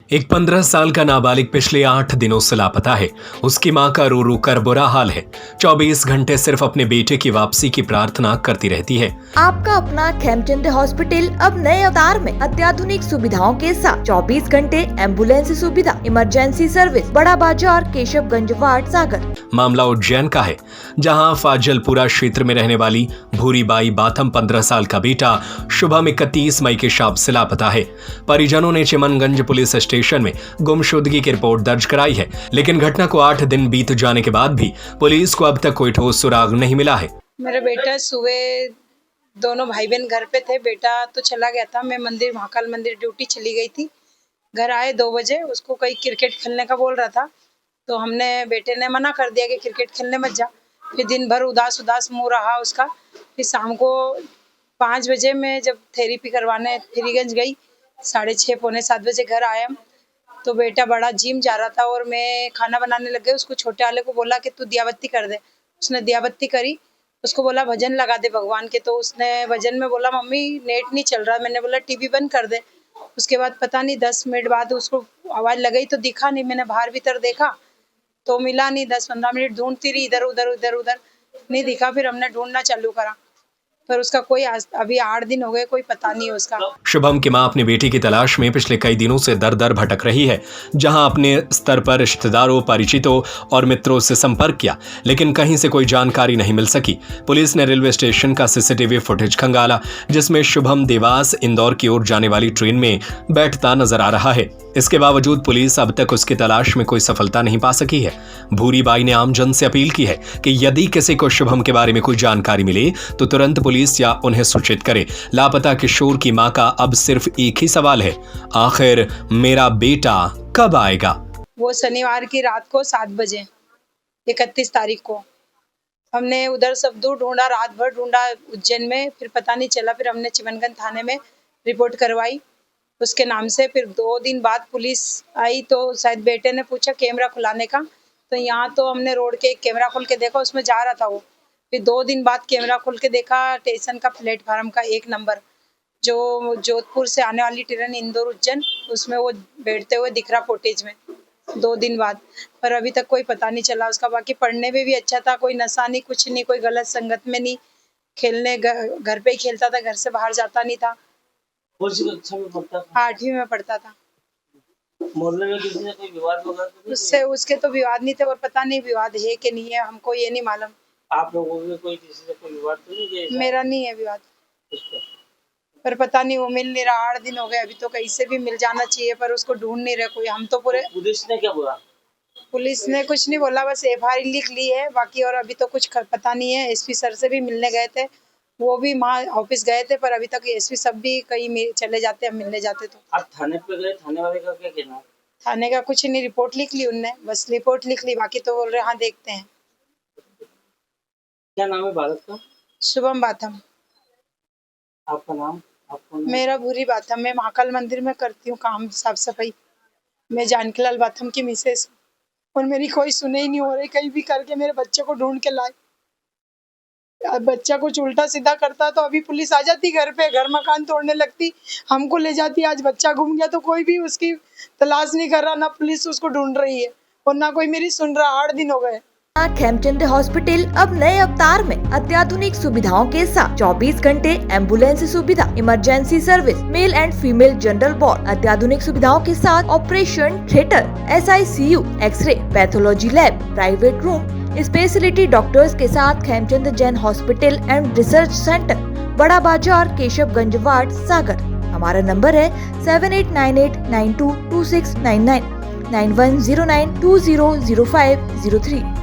एक 15 साल का नाबालिग पिछले 8 दिनों से लापता है। उसकी मां का रो रो कर बुरा हाल है। 24 घंटे सिर्फ अपने बेटे की वापसी की प्रार्थना करती रहती है। आपका अपना खेमचंद हॉस्पिटल अब नए अवतार में अत्याधुनिक सुविधाओं के साथ 24 घंटे एम्बुलेंस सुविधा, इमरजेंसी सर्विस, बड़ा बाजार, केशवगंज वार्ड, सागर। मामला उज्जैन का है, जहां फाजलपुरा क्षेत्र में रहने वाली भूरीबाई बाथम 15 साल का बेटा शुभम 31 मई के शाम से लापता है। परिजनों ने चिमनगंज पुलिस स्टेशन में गुमशुदगी की रिपोर्ट दर्ज कराई है, लेकिन घटना को 8 दिन बीत जाने के बाद भी पुलिस को अब तक कोई ठोस सुराग नहीं मिला है। मेरा बेटा सुबह दोनों भाई बहन घर पे थे। बेटा तो चला गया था, मैं मंदिर महाकाल मंदिर ड्यूटी चली गई थी। घर आए 2 बजे, उसको कहीं क्रिकेट खेलने का बोल रहा था, तो हमने बेटे ने मना कर दिया कि क्रिकेट खेलने मत जा। फिर दिन भर उदास उदास मुँह रहा उसका। फिर शाम को 5 बजे मैं जब थेरेपी करवाने फ्रीगंज गई, 6:30 पौने 7 बजे घर आया, तो बेटा बड़ा जिम जा रहा था और मैं खाना बनाने लग गई। उसको छोटे वाले को बोला कि तू दियाबत्ती कर दे। उसने दियाबत्ती करी। उसको बोला भजन लगा दे भगवान के, तो उसने भजन में बोला मम्मी नेट नहीं चल रहा। मैंने बोला टीवी बंद कर दे। उसके बाद पता नहीं 10 मिनट बाद उसको आवाज़ लगाई तो दिखा नहीं। मैंने बाहर भीतर देखा तो मिला नहीं। 10-15 मिनट ढूंढती रही, इधर उधर नहीं दिखा। फिर हमने ढूंढना चालू करा, पर उसका कोई अभी 8 दिन हो गए, कोई पता नहीं है उसका। शुभम की मां अपने बेटे की तलाश में पिछले कई दिनों से दर दर भटक रही है। जहां अपने स्तर पर रिश्तेदारों, परिचितों और मित्रों से संपर्क किया, लेकिन कहीं से कोई जानकारी नहीं मिल सकी। पुलिस ने रेलवे स्टेशन का सीसीटीवी फुटेज खंगाला, जिसमें शुभम देवास इंदौर की ओर जाने वाली ट्रेन में बैठता नजर आ रहा है। इसके बावजूद पुलिस अब तक उसकी तलाश में कोई सफलता नहीं पा सकी है। भूरीबाई ने आमजन से अपील की है कि यदि किसी को शुभम के बारे में कोई जानकारी मिले तो तुरंत पुलिस या उन्हें सूचित करे। लापता किशोर की मां का अब सिर्फ एक ही सवाल है, आखिर मेरा बेटा कब आएगा? वो शनिवार की रात को 7 बजे 31 तारीख को हमने उधर सब दूर ढूंढा, रात भर ढूंढा उज्जैन में, फिर पता नहीं चला। फिर हमने चिमनगंज थाने में रिपोर्ट करवाई उसके नाम से। फिर 2 दिन बाद पुलिस आई तो शायद बेटे ने पूछा कैमरा खुलाने का, तो यहाँ तो हमने रोड के एक कैमरा खोल के देखा, उसमें जा रहा था वो। फिर 2 दिन बाद कैमरा खोल के देखा, स्टेशन का प्लेटफार्म का 1 नंबर जो जोधपुर से आने वाली ट्रेन इंदौर उज्जैन, उसमें वो बैठते हुए दिख रहा फुटेज में 2 दिन बाद। पर अभी तक कोई पता नहीं चला उसका। बाकी पढ़ने में भी अच्छा था, कोई नशा नहीं, कुछ नहीं, कोई गलत संगत में नहीं, खेलने घर पे ही खेलता था, घर से बाहर जाता नहीं था। कौन सी कक्षा में पढ़ता था? 8वीं में पढ़ता था। मोहल्ले में किसी ने कोई विवाद वगैरह उससे उसके तो विवाद नहीं थे, और पता नहीं विवाद है कि नहीं है, हमको ये नहीं मालूम। आप लोगों में कोई किसी से कोई विवाद तो नहीं किया? मेरा नहीं है विवाद, पर पता नहीं वो मिल नहीं रहा। 8 दिन हो गए, अभी तो कहीं से भी मिल जाना चाहिए, पर उसको ढूंढ नहीं रहे कोई। हम तो पूरे पुलिस ने क्या बोला? पुलिस ने कुछ नहीं बोला, बस FIR लिख ली है बाकी, और अभी तो कुछ पता नहीं है। SP सर से भी मिलने गए थे, वो भी वहाँ ऑफिस गए थे, पर अभी तक SP सब भी कहीं चले जाते, हम मिलने जाते तो। आप थाने पे गए, थाने वाले का क्या कहना है? थाने का कुछ नहीं, रिपोर्ट लिख ली उनने, बस रिपोर्ट लिख ली, बाकी तो बोल रहे हाँ देखते हैं। क्या नाम है बालक का? शुभम बाथम। आपका नाम? मेरा भूरी बाथम। मैं महाकाल मंदिर में करती हूँ काम, साफ सफाई। मैं जानकीलाल बाथम की मिसेस हूँ, और मेरी कोई सुने ही नहीं हो रही। कहीं भी करके मेरे बच्चे को ढूंढ के लाए। बच्चा कुछ उल्टा सीधा करता तो अभी पुलिस आ जाती घर पे, घर मकान तोड़ने लगती, हमको ले जाती। आज बच्चा घूम गया तो कोई भी उसकी तलाश नहीं कर रहा, ना पुलिस उसको ढूंढ रही है और ना कोई मेरी सुन रहा। 8 दिन हो गए। खेमचंद हॉस्पिटल अब नए अवतार में अत्याधुनिक सुविधाओं के साथ 24 घंटे एम्बुलेंस सुविधा, emergency service, male and female general ward, अत्याधुनिक सुविधाओं के साथ operation theatre, SICU, x ray, pathology lab, private room, speciality doctors के साथ Khemchand Jain hospital and research centre, Bada Bazar, Keshavganj ward, सागर। हमारा नंबर है 7898922699, 9109200503।